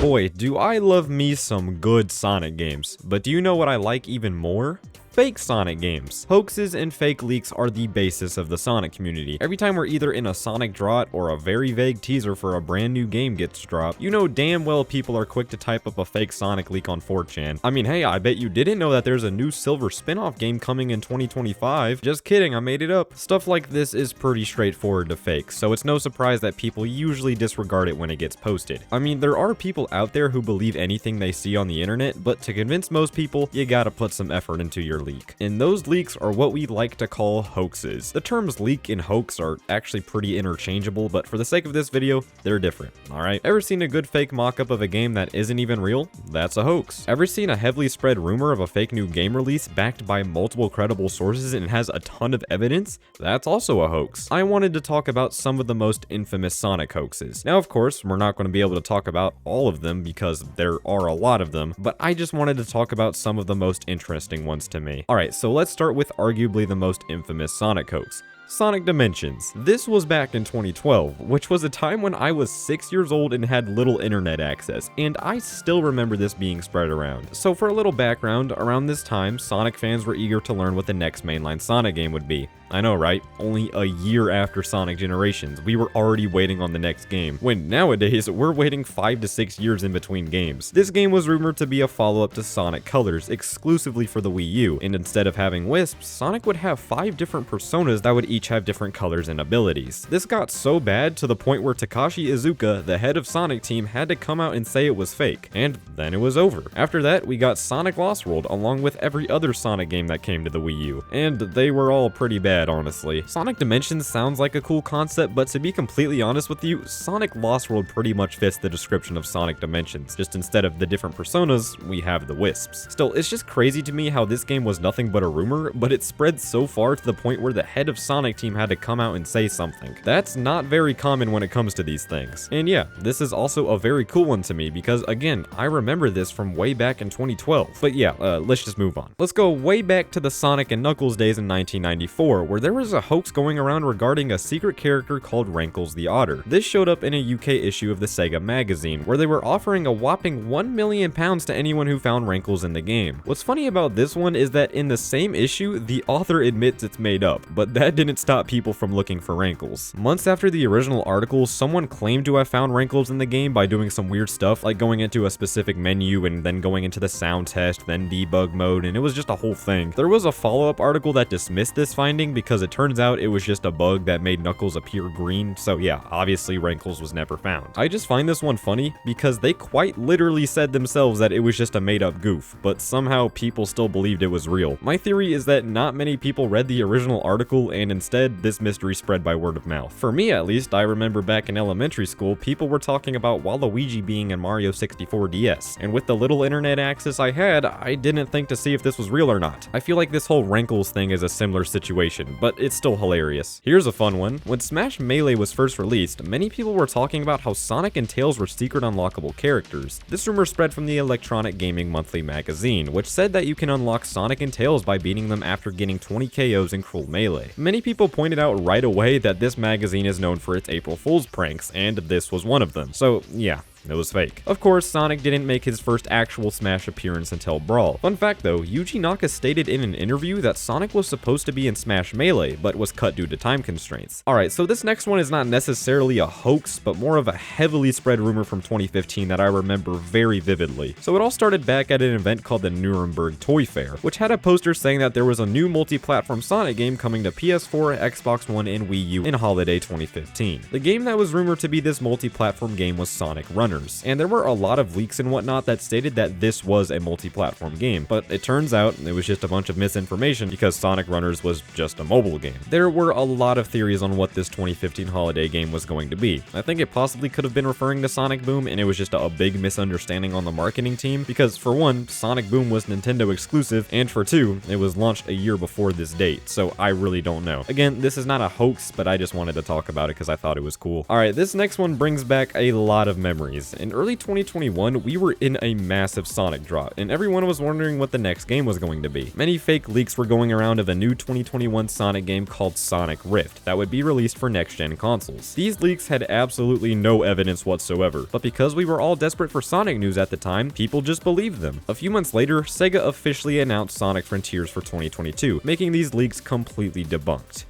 Boy, do I love me some good Sonic games, but do you know what I like even more? Fake Sonic games. Hoaxes and fake leaks are the basis of the Sonic community. Every time we're either in a Sonic drought or a very vague teaser for a brand new game gets dropped, you know damn well people are quick to type up a fake Sonic leak on 4chan. I mean, hey, I bet you didn't know that there's a new Silver spin-off game coming in 2025. Just kidding, I made it up. Stuff like this is pretty straightforward to fake, so it's no surprise that people usually disregard it when it gets posted. I mean, there are people out there who believe anything they see on the internet, but to convince most people, you gotta put some effort into your leak. And those leaks are what we like to call hoaxes. The terms leak and hoax are actually pretty interchangeable, but for the sake of this video, they're different, alright? Ever seen a good fake mock-up of a game that isn't even real? That's a hoax. Ever seen a heavily spread rumor of a fake new game release backed by multiple credible sources and has a ton of evidence? That's also a hoax. I wanted to talk about some of the most infamous Sonic hoaxes. Now, of course, we're not going to be able to talk about all of them because there are a lot of them, but I just wanted to talk about some of the most interesting ones to me. Alright, so let's start with arguably the most infamous Sonic hoax. Sonic Dimensions. This was back in 2012, which was a time when I was 6 years old and had little internet access, and I still remember this being spread around. So for a little background, around this time, Sonic fans were eager to learn what the next mainline Sonic game would be. I know, right? Only a year after Sonic Generations, we were already waiting on the next game, when nowadays, we're waiting 5 to 6 years in between games. This game was rumored to be a follow-up to Sonic Colors, exclusively for the Wii U, and instead of having wisps, Sonic would have 5 different personas that would each have different colors and abilities. This got so bad to the point where Takashi Iizuka, the head of Sonic Team, had to come out and say it was fake, and then it was over. After that, we got Sonic Lost World, along with every other Sonic game that came to the Wii U, and they were all pretty bad, honestly. Sonic Dimensions sounds like a cool concept, but to be completely honest with you, Sonic Lost World pretty much fits the description of Sonic Dimensions, just instead of the different personas, we have the wisps. Still, it's just crazy to me how this game was nothing but a rumor, but it spread so far to the point where the head of Sonic Team had to come out and say something. That's not very common when it comes to these things. And yeah, this is also a very cool one to me because, again, I remember this from way back in 2012. But yeah, let's just move on. Let's go way back to the Sonic and Knuckles days in 1994, where there was a hoax going around regarding a secret character called Rankles the Otter. This showed up in a UK issue of the Sega magazine, where they were offering a whopping £1 million to anyone who found Rankles in the game. What's funny about this one is that in the same issue, the author admits it's made up, but that didn't stop people from looking for Rankles. Months after the original article, someone claimed to have found Rankles in the game by doing some weird stuff, like going into a specific menu and then going into the sound test, then debug mode, and it was just a whole thing. There was a follow-up article that dismissed this finding because it turns out it was just a bug that made Knuckles appear green, so yeah, obviously Rankles was never found. I just find this one funny because they quite literally said themselves that it was just a made-up goof, but somehow people still believed it was real. My theory is that not many people read the original article, and instead, this mystery spread by word of mouth. For me at least, I remember back in elementary school, people were talking about Waluigi being in Mario 64 DS, and with the little internet access I had, I didn't think to see if this was real or not. I feel like this whole Rankles thing is a similar situation, but it's still hilarious. Here's a fun one. When Smash Melee was first released, many people were talking about how Sonic and Tails were secret unlockable characters. This rumor spread from the Electronic Gaming Monthly magazine, which said that you can unlock Sonic and Tails by beating them after getting 20 KOs in Cruel Melee. Many people pointed out right away that this magazine is known for its April Fool's pranks, and this was one of them. So yeah, it was fake. Of course, Sonic didn't make his first actual Smash appearance until Brawl. Fun fact though, Yuji Naka stated in an interview that Sonic was supposed to be in Smash Melee, but was cut due to time constraints. Alright, so this next one is not necessarily a hoax, but more of a heavily spread rumor from 2015 that I remember very vividly. So it all started back at an event called the Nuremberg Toy Fair, which had a poster saying that there was a new multi-platform Sonic game coming to PS4, Xbox One, and Wii U in holiday 2015. The game that was rumored to be this multi-platform game was Sonic Runners. And there were a lot of leaks and whatnot that stated that this was a multi-platform game, but it turns out it was just a bunch of misinformation because Sonic Runners was just a mobile game. There were a lot of theories on what this 2015 holiday game was going to be. I think it possibly could have been referring to Sonic Boom, and it was just a big misunderstanding on the marketing team, because for one, Sonic Boom was Nintendo exclusive, and for two, it was launched a year before this date, so I really don't know. Again, this is not a hoax, but I just wanted to talk about it because I thought it was cool. Alright, this next one brings back a lot of memories. Anyways, in early 2021, we were in a massive Sonic drought, and everyone was wondering what the next game was going to be. Many fake leaks were going around of a new 2021 Sonic game called Sonic Rift that would be released for next-gen consoles. These leaks had absolutely no evidence whatsoever, but because we were all desperate for Sonic news at the time, people just believed them. A few months later, Sega officially announced Sonic Frontiers for 2022, making these leaks completely debunked.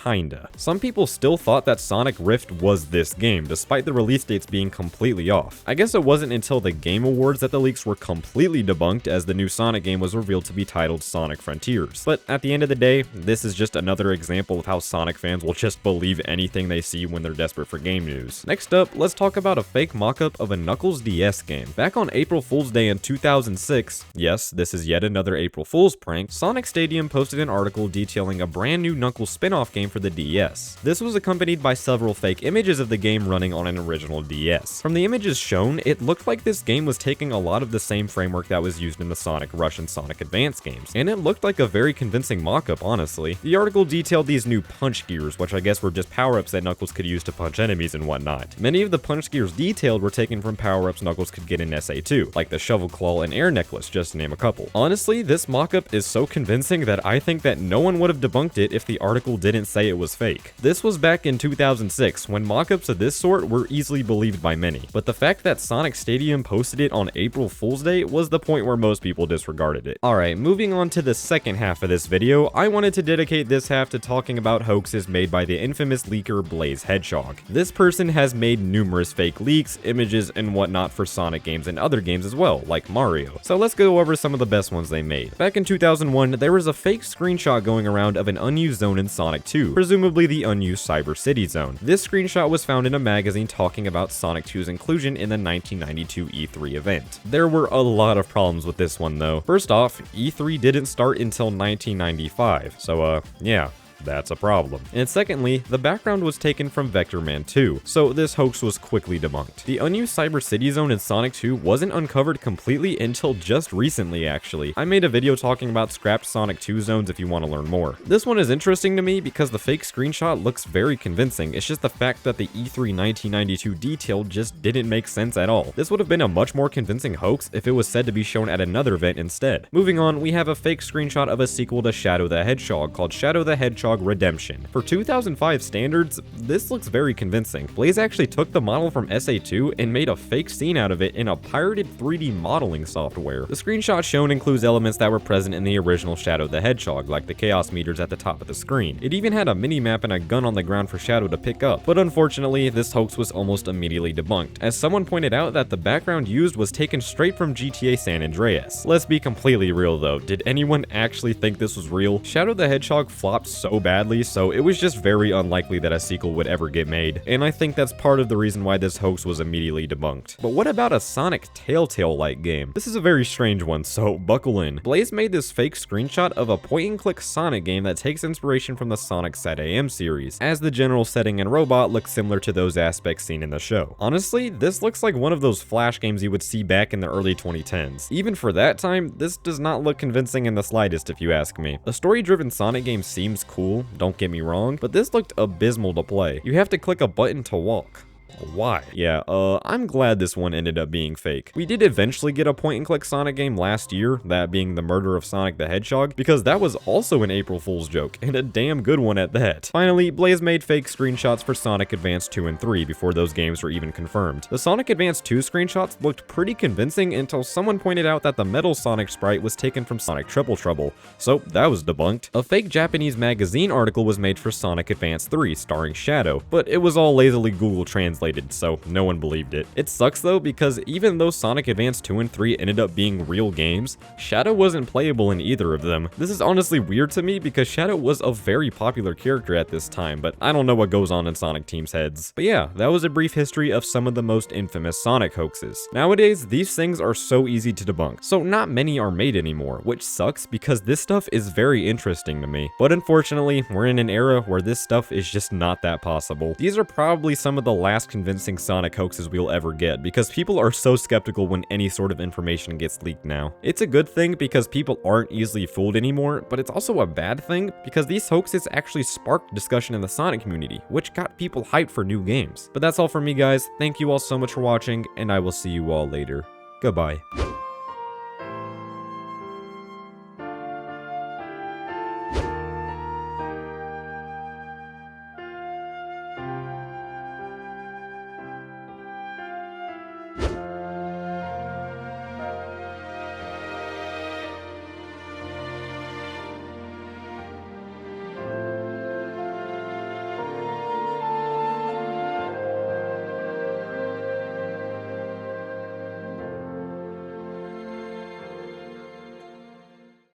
Kinda. Some people still thought that Sonic Rift was this game, despite the release dates being completely off. I guess it wasn't until the Game Awards that the leaks were completely debunked, as the new Sonic game was revealed to be titled Sonic Frontiers. But at the end of the day, this is just another example of how Sonic fans will just believe anything they see when they're desperate for game news. Next up, let's talk about a fake mock-up of a Knuckles DS game. Back on April Fool's Day in 2006, yes, this is yet another April Fool's prank, Sonic Stadium posted an article detailing a brand new Knuckles spin-off game for the DS. This was accompanied by several fake images of the game running on an original DS. From the images shown, it looked like this game was taking a lot of the same framework that was used in the Sonic Rush and Sonic Advance games, and it looked like a very convincing mock-up, honestly. The article detailed these new punch gears, which I guess were just power-ups that Knuckles could use to punch enemies and whatnot. Many of the punch gears detailed were taken from power-ups Knuckles could get in SA2, like the Shovel Claw and Air Necklace, just to name a couple. Honestly, this mock-up is so convincing that I think that no one would have debunked it if the article didn't say it was fake. This was back in 2006, when mock-ups of this sort were easily believed by many, but the fact that Sonic Stadium posted it on April Fool's Day was the point where most people disregarded it. Alright, moving on to the second half of this video, I wanted to dedicate this half to talking about hoaxes made by the infamous leaker Blaze Hedgehog. This person has made numerous fake leaks, images, and whatnot for Sonic games and other games as well, like Mario. So let's go over some of the best ones they made. Back in 2001, there was a fake screenshot going around of an unused zone in Sonic 2, presumably the unused Cyber City zone. This screenshot was found in a magazine talking about Sonic 2's inclusion in the 1992 E3 event. There were a lot of problems with this one though. First off, E3 didn't start until 1995, so yeah. That's a problem. And secondly, the background was taken from Vector Man 2, so this hoax was quickly debunked. The unused Cyber City zone in Sonic 2 wasn't uncovered completely until just recently, actually. I made a video talking about scrapped Sonic 2 zones if you want to learn more. This one is interesting to me because the fake screenshot looks very convincing. It's just the fact that the E3 1992 detail just didn't make sense at all. This would have been a much more convincing hoax if it was said to be shown at another event instead. Moving on, we have a fake screenshot of a sequel to Shadow the Hedgehog called Shadow the Hedgehog Redemption. For 2005 standards, this looks very convincing. Blaze actually took the model from SA2 and made a fake scene out of it in a pirated 3D modeling software. The screenshot shown includes elements that were present in the original Shadow the Hedgehog, like the chaos meters at the top of the screen. It even had a mini-map and a gun on the ground for Shadow to pick up, but unfortunately, this hoax was almost immediately debunked, as someone pointed out that the background used was taken straight from GTA San Andreas. Let's be completely real though, did anyone actually think this was real? Shadow the Hedgehog flopped so badly, so it was just very unlikely that a sequel would ever get made, and I think that's part of the reason why this hoax was immediately debunked. But what about a Sonic Telltale-like game? This is a very strange one, so buckle in. Blaze made this fake screenshot of a point-and-click Sonic game that takes inspiration from the Sonic SatAM series, as the general setting and robot look similar to those aspects seen in the show. Honestly, this looks like one of those Flash games you would see back in the early 2010s. Even for that time, this does not look convincing in the slightest if you ask me. A story-driven Sonic game seems cool, don't get me wrong, but this looked abysmal to play. You have to click a button to walk. Why? Yeah, I'm glad this one ended up being fake. We did eventually get a point-and-click Sonic game last year, that being the murder of Sonic the Hedgehog, because that was also an April Fool's joke, and a damn good one at that. Finally, Blaze made fake screenshots for Sonic Advance 2 and 3 before those games were even confirmed. The Sonic Advance 2 screenshots looked pretty convincing until someone pointed out that the metal Sonic sprite was taken from Sonic Triple Trouble, so that was debunked. A fake Japanese magazine article was made for Sonic Advance 3 starring Shadow, but it was all lazily Google translated, so no one believed it. It sucks though, because even though Sonic Advance 2 and 3 ended up being real games, Shadow wasn't playable in either of them. This is honestly weird to me because Shadow was a very popular character at this time, but I don't know what goes on in Sonic teams' heads. But yeah, that was a brief history of some of the most infamous Sonic hoaxes. Nowadays, these things are so easy to debunk, so not many are made anymore, which sucks because this stuff is very interesting to me. But unfortunately, we're in an era where this stuff is just not that possible. These are probably some of the last convincing Sonic hoaxes we'll ever get, because people are so skeptical when any sort of information gets leaked now. It's a good thing because people aren't easily fooled anymore, but it's also a bad thing because these hoaxes actually sparked discussion in the Sonic community, which got people hyped for new games. But that's all from me, guys. Thank you all so much for watching, and I will see you all later. Goodbye.